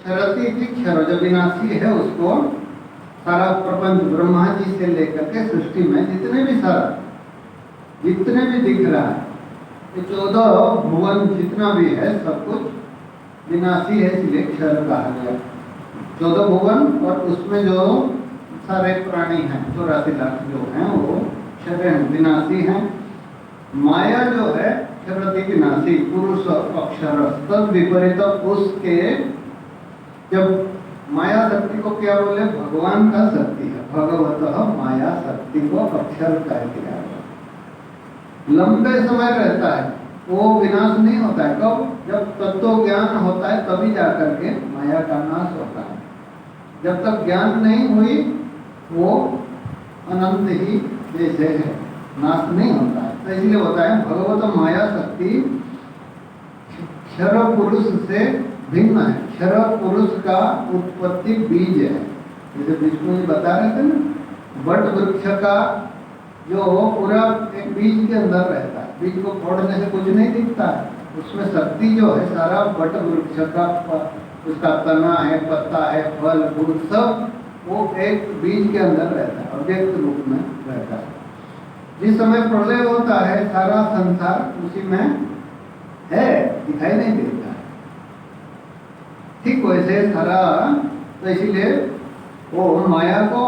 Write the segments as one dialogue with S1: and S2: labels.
S1: क्षरती थी क्षर, जो विनाशी है उसको सारा प्रपंच ब्रह्मा जी से लेकर के सृष्टि में जितने भी दिख रहा है, ये 14 भुवन जितना भी है सब कुछ विनाशी है, इसलिए क्षर कहा गया। 14 भुवन और उसमें जो सारे प्राणी हैं 84 लाख जो हैं वो क्षर हैं, विनाशी हैं। माया जो है क्षरति विनाशी, पुरुष अक्षर, तद विपरीत उसके, जब माया शक्ति को क्या बोले, भगवान का शक्ति है, भगवतः माया शक्ति को अक्षर कह दिया। लंबे समय रहता है, वो विनाश नहीं होता है। कब? जब तत्व ज्ञान होता है तभी जाकर के माया का नाश होता है। जब तक ज्ञान नहीं हुई वो अनंत ही जैसे है, नाश नहीं होता है। तो इसलिए होता है भगवत माया शक्ति क्षर पुरुष से भिन्न है। क्षर पुरुष का उत्पत्ति बीज है, जैसे विष्णु जी बता रहे थे ना, वट वृक्ष का जो पूरा एक बीज के अंदर रहता है, बीज को फोड़ने से कुछ नहीं दिखता है, उसमें शक्ति जो है सारा वट वृक्ष का, उसका तना है, पत्ता है, फल फूल सब वो एक बीज के अंदर रहता है, अव्यक्त रूप में रहता है। जिस समय प्रलय होता है सारा संसार उसी में है, दिखाई नहीं देता है। ठीक वैसे सारा, तो इसीलिए वो माया को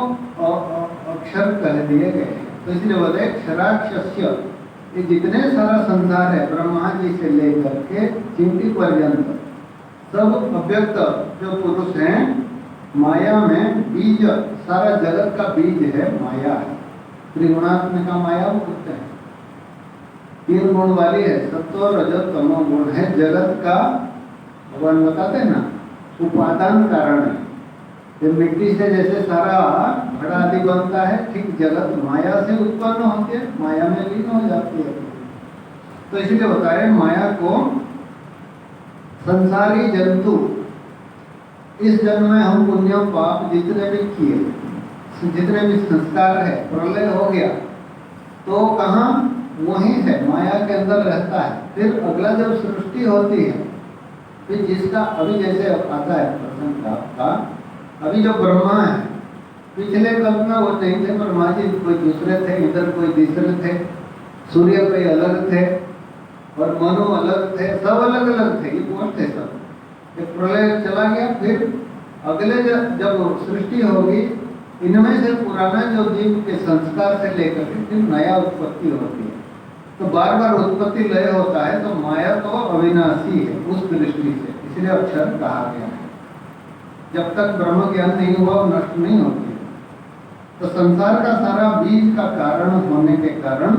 S1: अक्षर कह दिए गए हैं। तो इसलिए बोलते क्षराक्षस्य, ये जितने सारा संसार है ब्रह्मा जी से लेकर के चिंटी पर्यंत सब अव्यक्त जो पुरुष हैं, माया में बीज, सारा जगत का बीज है माया है। त्रिगुणात्मक का माया वो बोलते हैं, 3 गुण वाली है, सत्व रजत तमो गुण है जगत का। भगवान बताते हैं ना, उपादान कारण है। ये मिट्टी से जैसे सारा घड़ा आदि बनता है, ठीक जगत माया से उत्पन्न होती है, माया में लीन हो जाती है। तो इसीलिए बताया माया को संसारी जंतु, इस जन्म में हम पुण्य पाप जितने भी किए, जितने भी संस्कार है, प्रलय हो गया तो कहाँ, वही है माया के अंदर रहता है। फिर अगला जब सृष्टि होती है, फिर जिसका अभी जैसे आता है प्रसंग का, अभी जो ब्रह्मा है, पिछले कल्प में वो नहीं थे, ब्रह्मा जी कोई दूसरे थे, इधर कोई तीसरे थे, सूर्य कोई अलग थे और मनु अलग थे, सब अलग अलग थे, ये कौन थे सब। एक प्रलय चला गया, फिर अगले जब सृष्टि होगी, इनमें से पुराना जो जीव के संस्कार से लेकर के फिर नया उत्पत्ति होती है। तो बार बार उत्पत्ति लय होता है। तो माया तो अविनाशी है उस दृष्टि से, इसलिए अक्षर कहा गया है। जब तक ब्रह्म ज्ञान नहीं हुआ वो नष्ट नहीं होती है। तो संसार का सारा बीज का कारण होने के कारण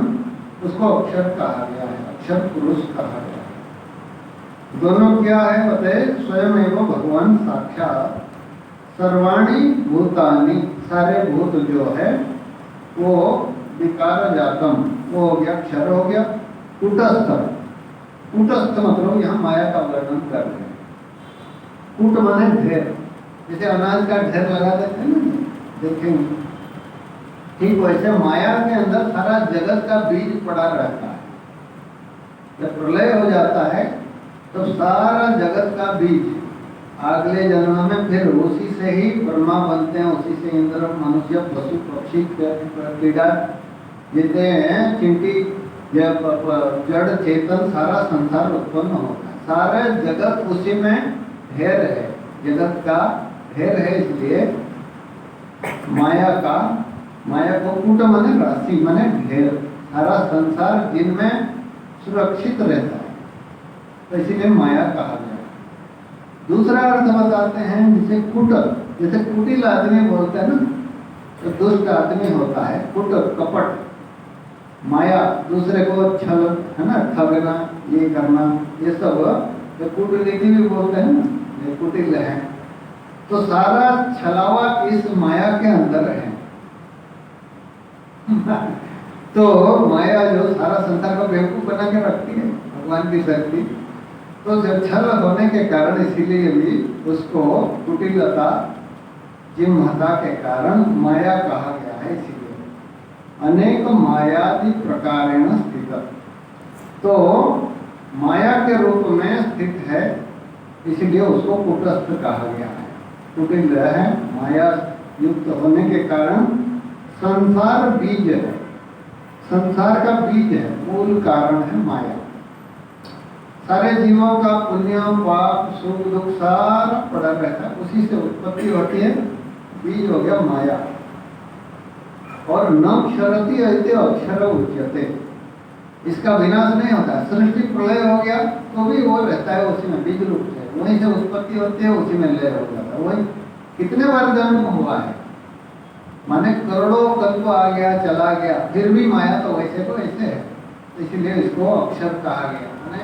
S1: उसको अक्षर कहा गया है, अक्षर पुरुष कहा गया है। दोनों क्या है बताए, स्वयं एवं भगवान साक्षात सर्वाणी भूतानि, सारे भूत जो है वो विकार जातम, वो हो गया क्षर हो गया। कूटस्थ, कूटस्थ मतलब यहाँ माया का वर्णन कर रहे हैं। कूट माने ढेर, जैसे अनाज का ढेर लगा देते हैं ना, देखेंगे, ठीक वैसे माया के अंदर सारा जगत का बीज पड़ा रहता है। जब प्रलय हो जाता है तो सारा जगत का बीज अगले जन्म में फिर उसी से ही ब्रह्मा बनते हैं, उसी से इंद्र, मनुष्य, पशु, पक्षी, कीड़ा, जितने हैं चिंटी, जड़ चेतन, सारा संसार उत्पन्न होता है। सारे जगत उसी में ढेर है, जगत का ढेर है। इसलिए माया को कूट माने राशि माने ढेर, सारा संसार जिनमें सुरक्षित रहता है, तो इसीलिए माया कहा गया। दूसरा अर्थ बताते हैं जिसे कुट, जैसे कुटिल आदमी बोलते हैं ना, तो दुष्ट आदमी होता है, कुट कपट, माया, दूसरे को छल है ना, ठगना, ये करना, ये सब जो कूटनीति भी बोलते हैं ना, ये कुटिल है। तो सारा छलावा इस माया के अंदर है। तो माया जो सारा संसार को बेवकूफ बना के रखती है, भगवान की शक्ति। तो जब छल होने के कारण इसीलिए भी उसको कुटिलता, जिम्हता के कारण माया कहा गया है। इसीलिए अनेक मायादि प्रकारेण स्थित, तो माया के रूप में स्थित है इसीलिए उसको कूटस्थ कहा गया है। कुटिल है, माया युक्त होने के कारण संसार बीज है, संसार का बीज है, मूल कारण है माया। सारे जीवों का पुण्य पाप सुख दुख सारा पड़ा रहता है, उसी से उत्पत्ति होती है, बीज हो गया माया। और न क्षरति ऐते अक्षर उच्यते, इसका विनाश नहीं होता। सृष्टि प्रलय हो गया तो भी वो रहता है उसी में, बीज रूप से, वहीं से उत्पत्ति होती है, उसी में लय हो जाता है। वही कितने बार जन्म हुआ है, माने करोड़ों कल्प आ गया चला गया, फिर भी माया तो वैसे को वैसे है। इसलिए इसको अक्षर कहा गया, माने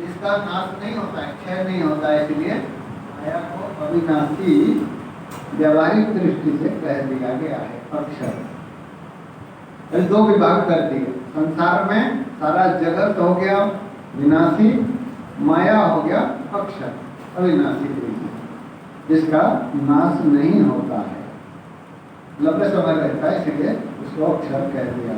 S1: इसका नाश नहीं होता है, क्षय नहीं होता है, इसलिए माया को अविनाशी व्यावहारिक दृष्टि से कह दिया गया है अक्षर। दो विभाग कर दिए, संसार में सारा जगत हो गया विनाशी, माया हो गया अक्षर अविनाशी दृष्टि, जिसका नाश नहीं होता है, लंबे समय रहता है, इसलिए उसको अक्षर कह दिया।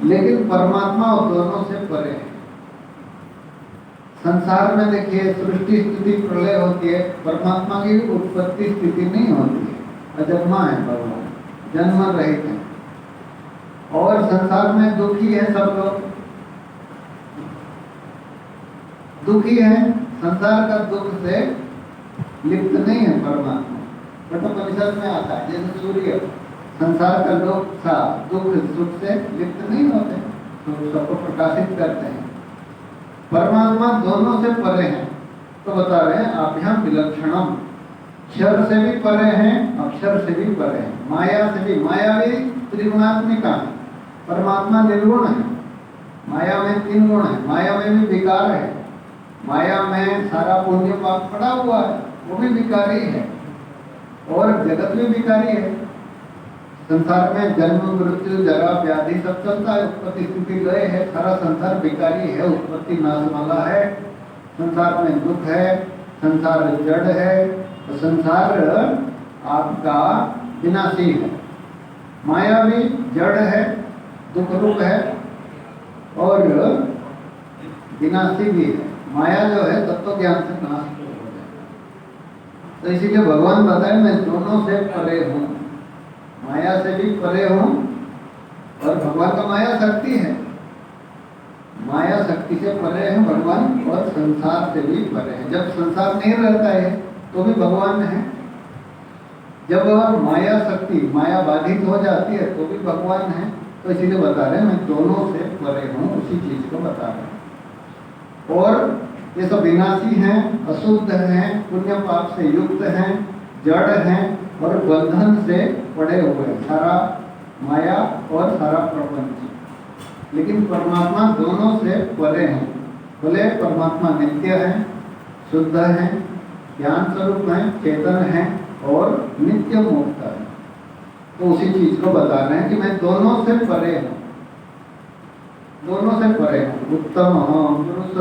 S1: लेकिन परमात्मा दोनों से परे है। संसार में देखिए सृष्टि स्थिति प्रलय होती है, परमात्मा की उत्पत्ति स्थिति नहीं होती है, अजन्मा है भगवान, जन्म रहित है। और संसार में दुखी है सब लोग, दुखी है, संसार का दुख से लिप्त नहीं है परमात्मा। कठोपनिषद में आता है जैसे सूर्य संसार का दुख सुख से लिप्त नहीं होते, तो सबको प्रकाशित करते हैं। परमात्मा दोनों से परे हैं, तो बता रहे हैं आभ्याम विलक्षणम, क्षर से भी परे हैं, अक्षर से भी परे हैं, माया से भी। माया भी त्रिगुणात्मिका है, परमात्मा निर्गुण है। माया में 3 गुण है, माया में भी विकार है, माया में सारा पुण्य पाप पड़ा हुआ है, वो भी विकारी है, और जगत भी विकारी है। संसार में जन्म मृत्यु जरा व्याधि सब चलता है, उत्पत्ति स्थिति लय है, सारा संसार विकारी है, उत्पत्ति नाश वाला है। संसार में दुख है, संसार जड़ है, तो संसार आपका विनाशी है। माया भी जड़ है, दुख रूप है, और विनाशी भी है। माया जो है तत्व ज्ञान से नाश हो जाए, तो इसीलिए भगवान बताए मैं दोनों से परे हूँ, माया से भी परे हूँ, और भगवान का माया शक्ति है, माया शक्ति से परे है भगवान, और संसार से भी परे है। जब संसार नहीं रहता है तो भी भगवान है, जब माया शक्ति माया बाधित हो जाती है तो भी भगवान है। तो इसीलिए बता रहे हैं मैं दोनों से परे हूँ, उसी चीज को बता रहे हैं। और ये सब विनाशी हैं, अशुद्ध हैं, पुण्य पाप से युक्त हैं, जड़ हैं, और बंधन से पड़े हुए हैं, सारा माया और सारा प्रपंच। लेकिन परमात्मा दोनों से परे हैं। बोले परमात्मा नित्य है, शुद्ध है, ज्ञान स्वरूप है, चेतन है, और नित्य मुक्त है। तो उसी चीज को बता रहे हैं कि मैं दोनों से परे हूँ, दोनों से परे हूँ। उत्तम पुरुष